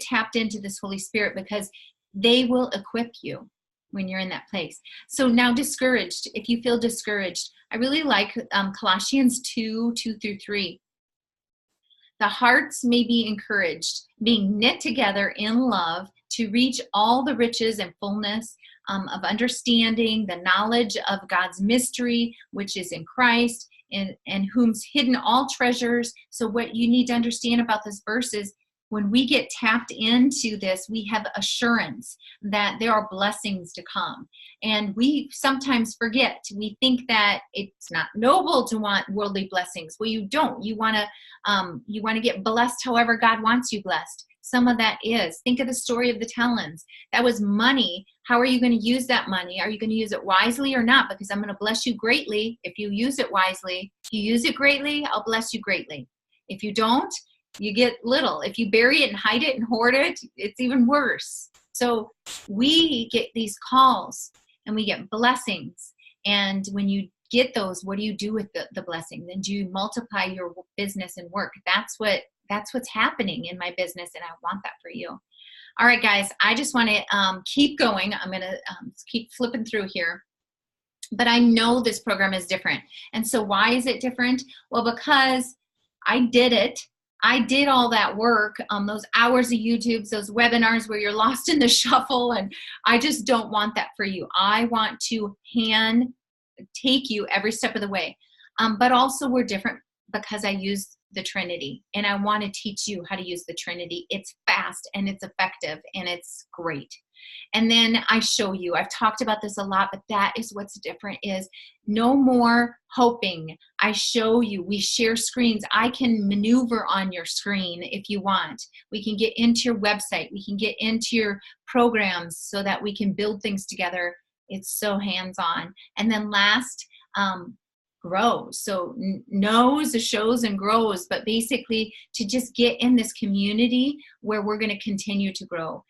tapped into this Holy Spirit, because they will equip you when you're in that place. So now, discouraged, if you feel discouraged, I really like Colossians 2:2-3. The hearts may be encouraged, being knit together in love, to reach all the riches and fullness of understanding, the knowledge of God's mystery, which is in Christ, and whom's hidden all treasures. So what you need to understand about this verse is, when we get tapped into this, we have assurance that there are blessings to come. And we sometimes forget. We think that it's not noble to want worldly blessings. Well, you don't. You want to get blessed however God wants you blessed. Some of that is. Think of the story of the talents. That was money. How are you going to use that money? Are you going to use it wisely or not? Because I'm going to bless you greatly if you use it wisely. If you use it greatly, I'll bless you greatly. If you don't, you get little. If you bury it and hide it and hoard it, it's even worse. So we get these calls and we get blessings. And when you get those, what do you do with the blessing? Then do you multiply your business and work? That's what's happening in my business, and I want that for you. All right, guys, I just want to keep going. I'm going to keep flipping through here. But I know this program is different. And so why is it different? Well, because I did it. I did all that work, those hours of YouTube, those webinars where you're lost in the shuffle, and I just don't want that for you. I want to hand take you every step of the way. But also we're different because I use the Trinity, and I want to teach you how to use the Trinity. It's fast and it's effective and it's great. And then I show you, I've talked about this a lot, but that is what's different, is no more hoping. I show you, we share screens. I can maneuver on your screen if you want. We can get into your website. We can get into your programs so that we can build things together. It's so hands-on. And then last, grows. So knows, shows, and grows, but basically to just get in this community where we're going to continue to grow.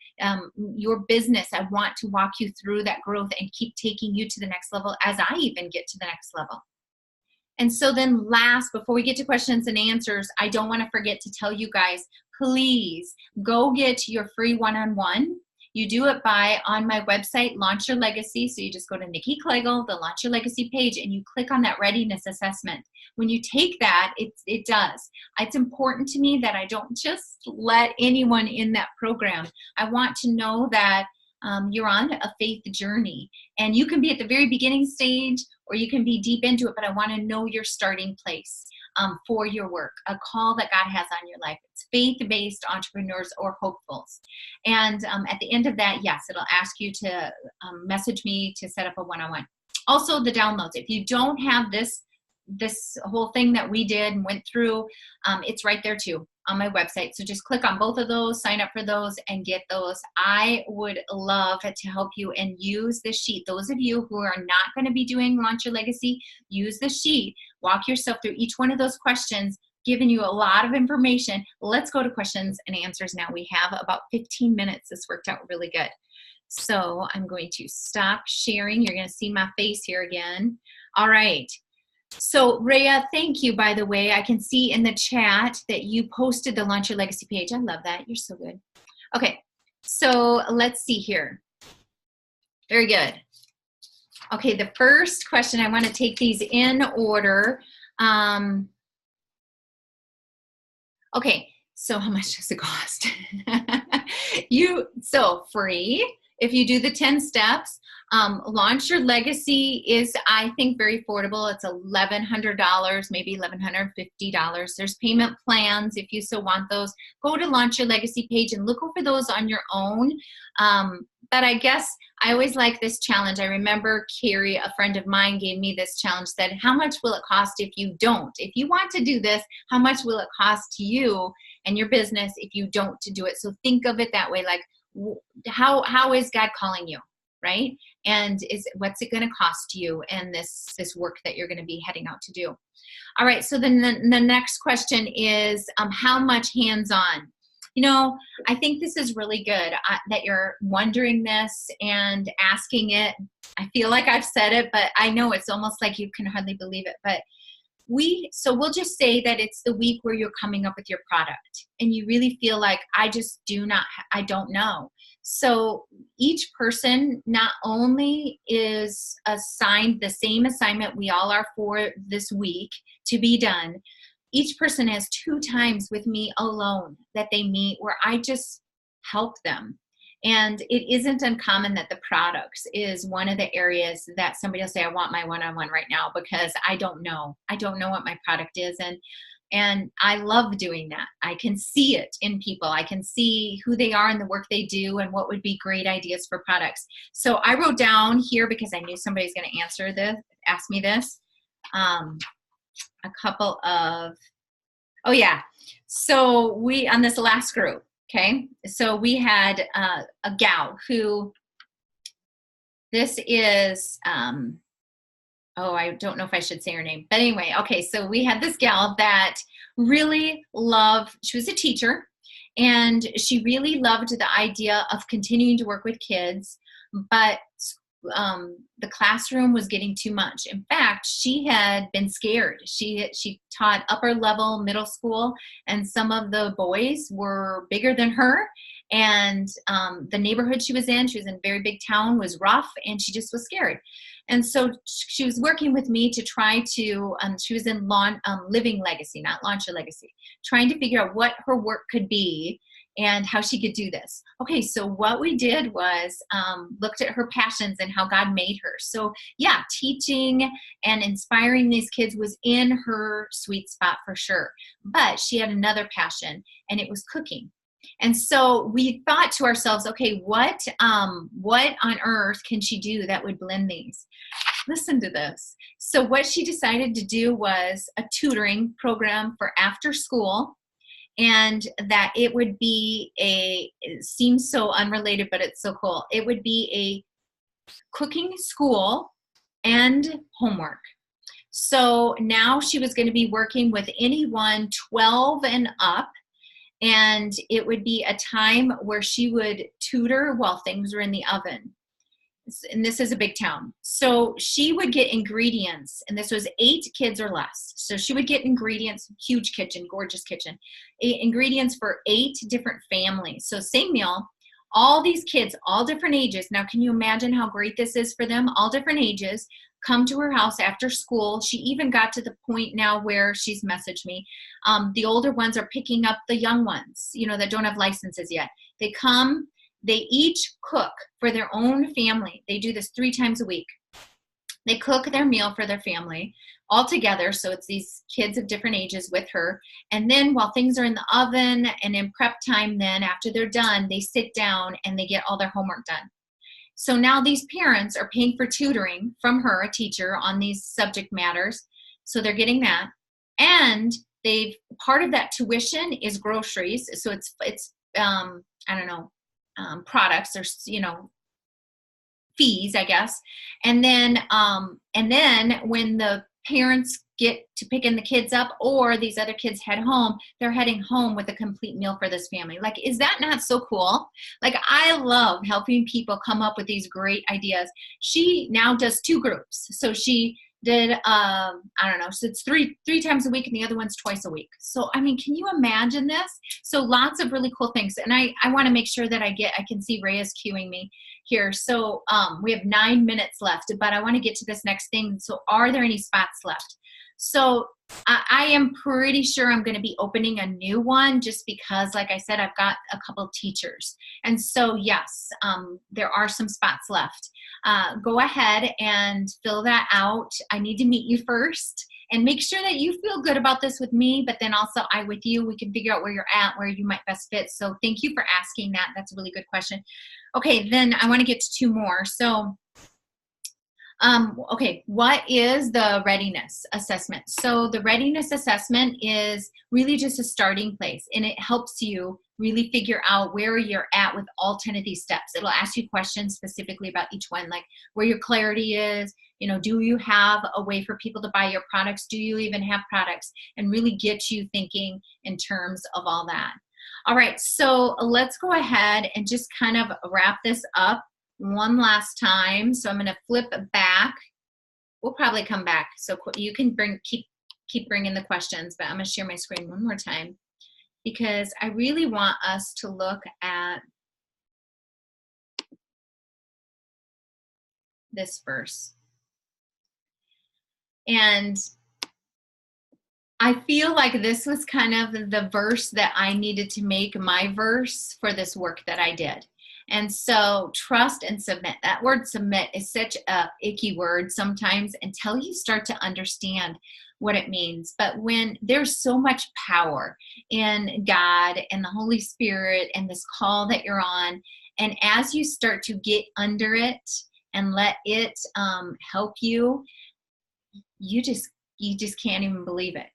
Your business, I want to walk you through that growth and keep taking you to the next level as I even get to the next level. And so then last, before we get to questions and answers, I don't want to forget to tell you guys, please go get your free one-on-one. You do it on my website, Launch Your Legacy. So you just go to Nikki Klegel, the Launch Your Legacy page, and you click on that readiness assessment. When you take that, it does. It's important to me that I don't just let anyone in that program. I want to know that you're on a faith journey, and you can be at the very beginning stage or you can be deep into it, but I want to know your starting place for your work, a call that God has on your life. It's faith-based entrepreneurs or hopefuls. And at the end of that, yes, it'll ask you to message me to set up a one-on-one. Also, the downloads. If you don't have this whole thing that we did and went through, it's right there too on my website. So just click on both of those, sign up for those, and get those. I would love to help you and use this sheet. Those of you who are not going to be doing Launch Your Legacy, use the sheet. Walk yourself through each one of those questions, giving you a lot of information. Let's go to questions and answers now. We have about 15 minutes. This worked out really good. So I'm going to stop sharing. You're going to see my face here again. All right. So Rhea, thank you, by the way. I can see in the chat that you posted the Launch Your Legacy page. I love that. You're so good. Okay, so let's see here. Very good. Okay, the first question, I want to take these in order. Okay, so how much does it cost? So free. If you do the 10 steps, Launch Your Legacy is, I think, very affordable. It's $1,100, maybe $1,150. There's payment plans if you so want those. Go to Launch Your Legacy page and look over those on your own. But I guess I always like this challenge. I remember Carrie, a friend of mine, gave me this challenge, said, how much will it cost if you don't? If you want to do this, how much will it cost you and your business if you don't to do it? So think of it that way, like, how is God calling you, right? And what's it going to cost you and this work that you're going to be heading out to do? All right, so then the next question is how much hands-on? You know, I think this is really good that you're wondering this and asking it. I feel like I've said it, but I know it's almost like you can hardly believe it. But we'll just say that it's the week where you're coming up with your product and you really feel like I don't know. So each person not only is assigned the same assignment we all are for this week to be done, each person has 2 times with me alone that they meet where I just help them. And it isn't uncommon that the products is one of the areas that somebody will say, I want my one-on-one right now because I don't know. I don't know what my product is. And I love doing that. I can see it in people. I can see who they are and the work they do and what would be great ideas for products. So I wrote down here, because I knew somebody's going to ask me this, a couple of, oh yeah. So on this last group, okay, so we had a gal who, this is, I don't know if I should say her name, but anyway, okay, so we had this gal that really loved, she was a teacher, and she really loved the idea of continuing to work with kids, but the classroom was getting too much. In fact, she had been scared. She taught upper level middle school, and some of the boys were bigger than her. And the neighborhood she was in a very big town, was rough, and she just was scared. And so she was working with me to try to, she was in Living Legacy, not Launch Your Legacy, trying to figure out what her work could be and how she could do this. Okay, so what we did was looked at her passions and how God made her. So yeah, teaching and inspiring these kids was in her sweet spot for sure. But she had another passion, and it was cooking. And so we thought to ourselves, okay, what on earth can she do that would blend these? Listen to this. So what she decided to do was a tutoring program for after school, and that it would be it seems so unrelated, but it's so cool. It would be a cooking school and homework. So now she was going to be working with anyone 12 and up, and it would be a time where she would tutor while things were in the oven. And this is a big town. So she would get ingredients, and this was 8 kids or less. So she would get ingredients, huge kitchen, gorgeous kitchen, ingredients for 8 different families. So same meal, all these kids, all different ages. Now, can you imagine how great this is for them? All different ages come to her house after school. She even got to the point now where she's messaged me. The older ones are picking up the young ones, that don't have licenses yet. They come. They each cook for their own family. They do this 3 times a week. They cook their meal for their family all together. So it's these kids of different ages with her. And then while things are in the oven and in prep time, then after they're done, they sit down and they get all their homework done. So now these parents are paying for tutoring from her, a teacher, on these subject matters. So they're getting that. And part of that tuition is groceries. So it's products or, fees, I guess. And then when the parents get to picking the kids up, or these other kids head home, they're heading home with a complete meal for this family. Like, is that not so cool? Like, I love helping people come up with these great ideas. She now does 2 groups. So she did, so it's three times a week, and the other one's twice a week. So, I mean, can you imagine this? So lots of really cool things. And I want to make sure that I can see Ray is cueing me here. So we have 9 minutes left, but I want to get to this next thing. So are there any spots left? So I am pretty sure I'm going to be opening a new one, just because, like I said, I've got a couple teachers. And so, yes, there are some spots left. Go ahead and fill that out. I need to meet you first and make sure that you feel good about this with me, but then also I with you. We can figure out where you're at, where you might best fit. So thank you for asking that. That's a really good question. Okay, then I want to get to 2 more. So okay, what is the readiness assessment? So the readiness assessment is really just a starting place, and it helps you really figure out where you're at with all 10 of these steps. It'll ask you questions specifically about each one, like where your clarity is, do you have a way for people to buy your products? Do you even have products? And really get you thinking in terms of all that. All right, so let's go ahead and just kind of wrap this up one last time. So I'm going to flip back. We'll probably come back. So you can keep bringing the questions, but I'm going to share my screen one more time, because I really want us to look at this verse. And I feel like this was kind of the verse that I needed to make my verse for this work that I did. And so trust and submit. That word submit is such a icky word sometimes until you start to understand what it means. But when there's so much power in God and the Holy Spirit and this call that you're on, and as you start to get under it and let it help you, you just can't even believe it.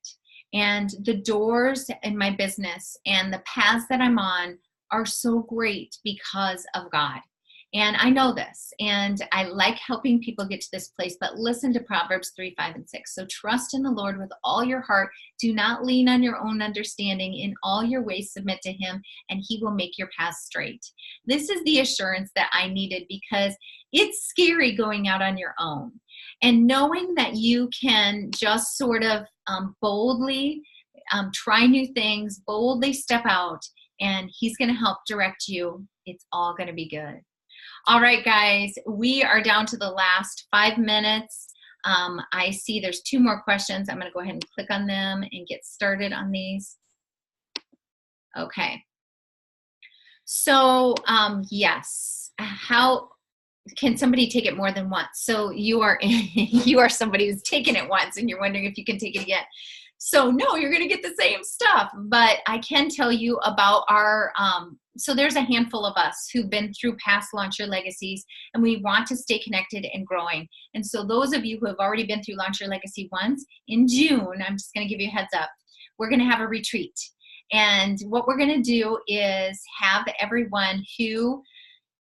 And the doors in my business and the paths that I'm on are so great because of God. And I know this, and I like helping people get to this place, but listen to Proverbs 3, 5, and 6. So trust in the Lord with all your heart. Do not lean on your own understanding. In all your ways submit to him, and he will make your path straight. This is the assurance that I needed, because it's scary going out on your own. And knowing that you can just sort of boldly try new things, boldly step out, and he's going to help direct you. It's all going to be good. All right, guys, we are down to the last 5 minutes. I see there's 2 more questions. I'm going to go ahead and click on them and get started on these. Okay. So, yes, how can somebody take it more than once? So you are you are somebody who's taken it once and you're wondering if you can take it again. So no, you're going to get the same stuff, but I can tell you about our so there's a handful of us who've been through past Launch Your Legacies, and we want to stay connected and growing. And so those of you who have already been through Launch Your Legacy once, in June, I'm just going to give you a heads up, we're going to have a retreat. And what we're going to do is have everyone who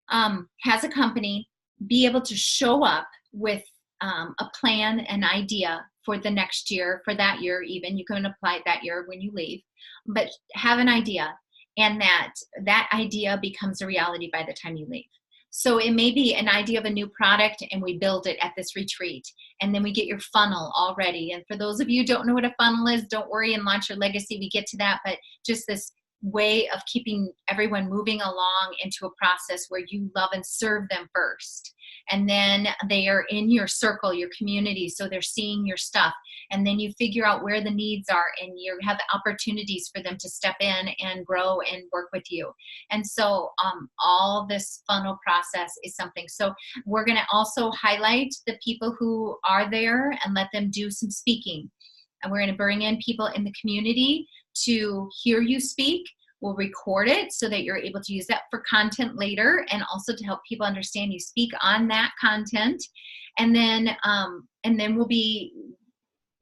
has a company be able to show up with a plan, an idea for the next year, for that year even. You can apply it that year when you leave, but have an idea, and that idea becomes a reality by the time you leave. So it may be an idea of a new product, and we build it at this retreat, and then we get your funnel all ready. And for those of you who don't know what a funnel is, don't worry, in Launch Your Legacy we get to that, but just this way of keeping everyone moving along into a process where you love and serve them first, and then they are in your circle, your community, so they're seeing your stuff, and then you figure out where the needs are, and you have opportunities for them to step in and grow and work with you. And so all this funnel process is something. So we're going to also highlight the people who are there and let them do some speaking, and we're going to bring in people in the community to hear you speak. We'll record it so that you're able to use that for content later, and also to help people understand you speak on that content. And then we'll be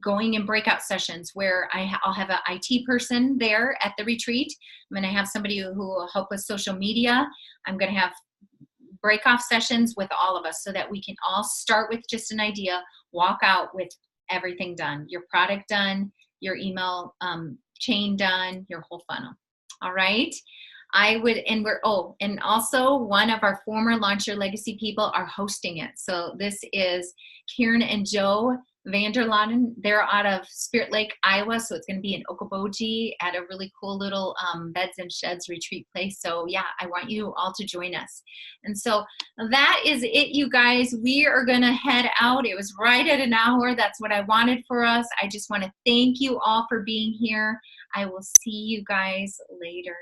going in breakout sessions where I'll have an IT person there at the retreat. I'm going to have somebody who will help with social media. I'm going to have break-off sessions with all of us so that we can all start with just an idea, walk out with everything done, your product done, your email chain done, your whole funnel. All right. And also one of our former Launch Your Legacy people are hosting it. So this is Kieran and Joe Vanderladen. They're out of Spirit Lake, Iowa. So it's going to be in Okoboji at a really cool little beds and sheds retreat place. So yeah, I want you all to join us. And so that is it, you guys. We are going to head out. It was right at an hour. That's what I wanted for us. I just want to thank you all for being here. I will see you guys later.